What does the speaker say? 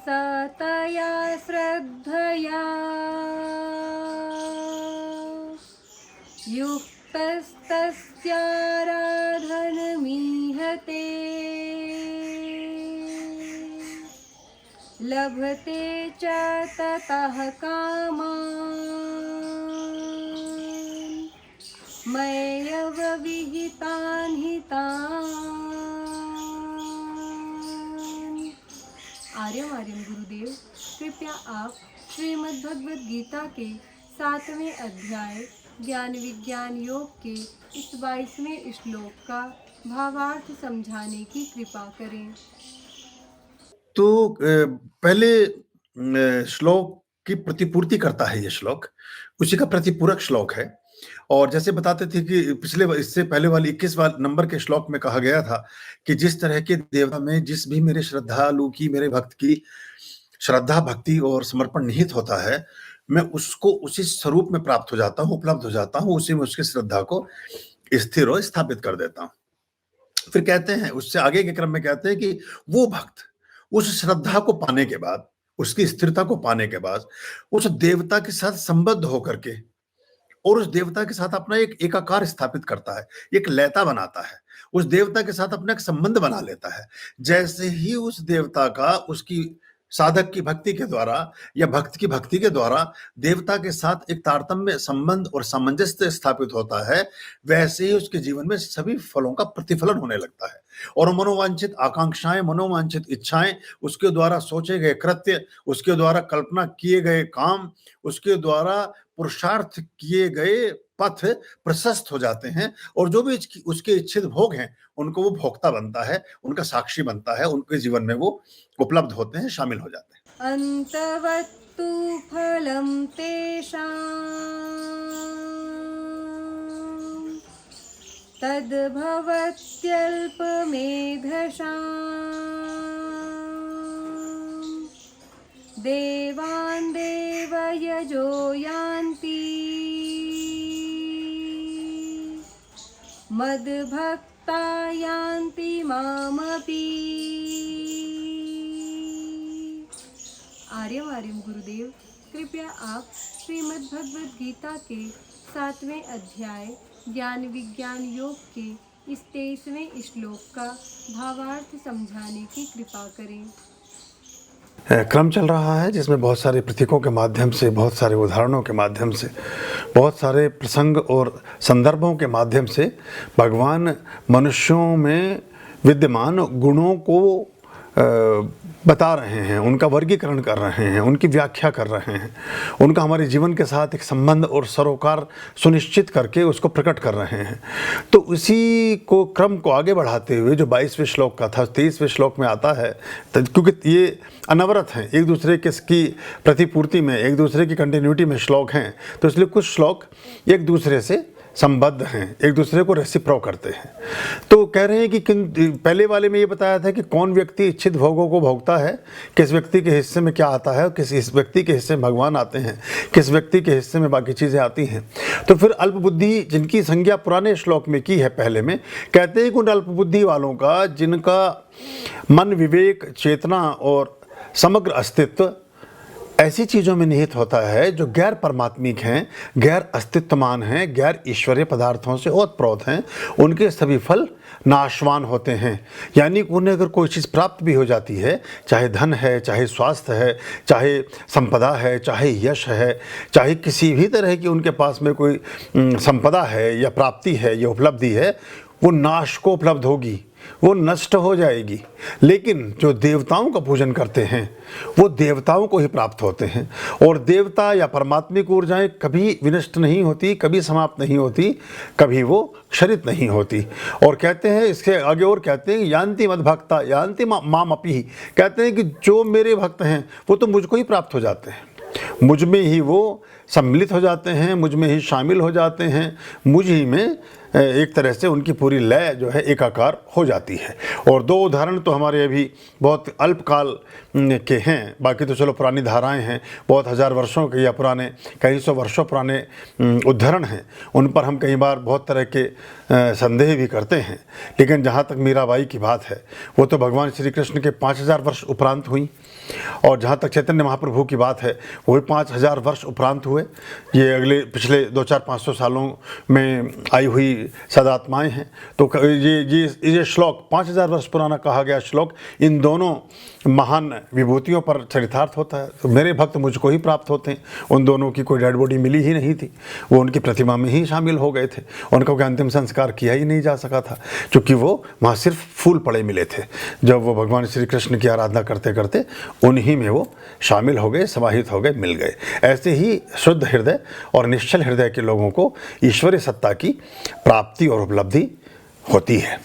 सतया श्रद्धया युक्तस्तस्याराधनमीहते लभते च ततः कामान् मय्येव विहितान् हितान्। आर्यम गुरुदेव, कृपया आप श्रीमद् भगवद गीता के 7वें अध्याय ज्ञान विज्ञान योग के इस 22वें श्लोक का भावार्थ समझाने की कृपा करें। तो पहले श्लोक की प्रतिपूर्ति करता है ये श्लोक, उसी का प्रतिपूरक श्लोक है। और जैसे बताते थे कि इससे पहले वाले 21 नंबर के श्लोक में कहा गया था कि जिस तरह के देवता में जिस भी मेरे श्रद्धालु की, मेरे भक्त की श्रद्धा, भक्ति और समर्पण निहित होता है, मैं उसको उसी स्वरूप में प्राप्त हो जाता हूँ, उपलब्ध हो जाता हूँ, उसी में उसकी श्रद्धा को स्थिर और स्थापित कर देता हूँ। फिर कहते हैं, उससे आगे के क्रम में कहते हैं कि वो भक्त उस श्रद्धा को पाने के बाद, उसकी स्थिरता को पाने के बाद, उस देवता के साथ संबद्ध होकर के और उस देवता के साथ अपना एक एकाकार स्थापित करता है, एक लयता बनाता है, उस देवता के साथ अपना एक संबंध बना लेता है। जैसे ही उस देवता का उसकी साधक की भक्ति के द्वारा या भक्त की भक्ति के द्वारा देवता के साथ एक तारतम्य संबंध और सामंजस्य स्थापित होता है, वैसे ही उसके जीवन में सभी फलों का प्रतिफलन होने लगता है और मनोवांछित आकांक्षाएं, मनोवांछित इच्छाएं, उसके द्वारा सोचे गए कृत्य, उसके द्वारा कल्पना किए गए काम, उसके द्वारा पुरुषार्थ किए गए पथ प्रशस्त हो जाते हैं और जो भी उसके इच्छित भोग हैं उनको वो भोक्ता बनता है, उनका साक्षी बनता है, उनके जीवन में वो उपलब्ध होते हैं, शामिल हो जाते हैं। अंतवत्तु फलं तेषां तद्भवत्यल्पमेधसाम् देवान् देवयजो यान्ति मद्भक्ता यान्ति मामपि। आर्यम गुरुदेव, कृपया आप श्रीमद् भगवद गीता के 7वें अध्याय ज्ञान विज्ञान योग के इस 23वें श्लोक का भावार्थ समझाने की कृपा करें। क्रम चल रहा है जिसमें बहुत सारे प्रतीकों के माध्यम से, बहुत सारे उदाहरणों के माध्यम से, बहुत सारे प्रसंग और संदर्भों के माध्यम से भगवान मनुष्यों में विद्यमान गुणों को बता रहे हैं, उनका वर्गीकरण कर रहे हैं, उनकी व्याख्या कर रहे हैं, उनका हमारे जीवन के साथ एक संबंध और सरोकार सुनिश्चित करके उसको प्रकट कर रहे हैं। तो उसी को क्रम को आगे बढ़ाते हुए जो 22वें श्लोक का था 23वें श्लोक में आता है, क्योंकि ये अनवरत हैं, एक दूसरे के की प्रतिपूर्ति में, एक दूसरे की कंटिन्यूटी में श्लोक हैं, तो इसलिए कुछ श्लोक एक दूसरे से संबद्ध हैं, एक दूसरे को रेसिप्रो करते हैं। तो कह रहे हैं कि पहले वाले में ये बताया था कि कौन व्यक्ति इच्छित भोगों को भोगता है, किस व्यक्ति के हिस्से में क्या आता है, किस व्यक्ति के हिस्से में भगवान आते हैं, किस व्यक्ति के हिस्से में बाकी चीज़ें आती हैं। तो फिर अल्प बुद्धि जिनकी संज्ञा पुराने श्लोक में की है पहले में, कहते हैं कि उन अल्प बुद्धि वालों का, जिनका मन, विवेक, चेतना और समग्र अस्तित्व ऐसी चीज़ों में निहित होता है जो गैर परमात्मिक हैं, गैर अस्तित्वमान हैं, गैर ईश्वरीय पदार्थों से ओतप्रोत हैं, उनके सभी फल नाशवान होते हैं। यानी उन्हें अगर कोई चीज़ प्राप्त भी हो जाती है, चाहे धन है, चाहे स्वास्थ्य है, चाहे संपदा है, चाहे यश है, चाहे किसी भी तरह की उनके पास में कोई संपदा है या प्राप्ति है या उपलब्धि है, वो नाश को उपलब्ध होगी, वो नष्ट हो जाएगी। लेकिन जो देवताओं का पूजन करते हैं वो देवताओं को ही प्राप्त होते हैं, और देवता या परमात्मिक ऊर्जाएं कभी विनष्ट नहीं होती, कभी समाप्त नहीं होती, कभी वो क्षरित नहीं होती। और कहते हैं, इसके आगे और कहते हैं, यान्ति मद भक्ता यान्ति माम अपि, कहते हैं कि जो मेरे भक्त हैं वो तो मुझको ही प्राप्त हो जाते हैं, मुझ में ही वो सम्मिलित हो जाते हैं, मुझ में ही शामिल हो जाते हैं, मुझ ही में एक तरह से उनकी पूरी लय जो है एकाकार हो जाती है। और दो उदाहरण तो हमारे अभी बहुत अल्पकाल के हैं, बाकी तो चलो पुरानी धाराएं हैं, बहुत हज़ार वर्षों के या पुराने कई सौ वर्षों पुराने उद्धरण हैं, उन पर हम कई बार बहुत तरह के संदेह भी करते हैं। लेकिन जहाँ तक मीराबाई की बात है, वो तो भगवान श्री कृष्ण के 5000 वर्ष उपरांत हुई, और जहाँ तक चैतन्य महाप्रभु की बात है वो भी 5000 वर्ष उपरांत हुए। ये अगले पिछले 200-500 सालों में आई हुई सदात्माएँ हैं। तो ये श्लोक 5000 वर्ष पुराना कहा गया श्लोक इन दोनों महान विभूतियों पर चरितार्थ होता है। तो मेरे भक्त मुझको ही प्राप्त होते हैं। उन दोनों की कोई डेड बॉडी मिली ही नहीं थी, वो उनकी प्रतिमा में ही शामिल हो गए थे, उनका कोई अंतिम संस्कार किया ही नहीं जा सका था, क्योंकि वो वहाँ सिर्फ फूल पड़े मिले थे। जब वो भगवान श्री कृष्ण की आराधना करते करते उन्हीं में वो शामिल हो गए, समाहित हो गए, मिल गए। ऐसे ही शुद्ध हृदय और निश्चल हृदय के लोगों को ईश्वरीय सत्ता की प्राप्ति और उपलब्धि होती है।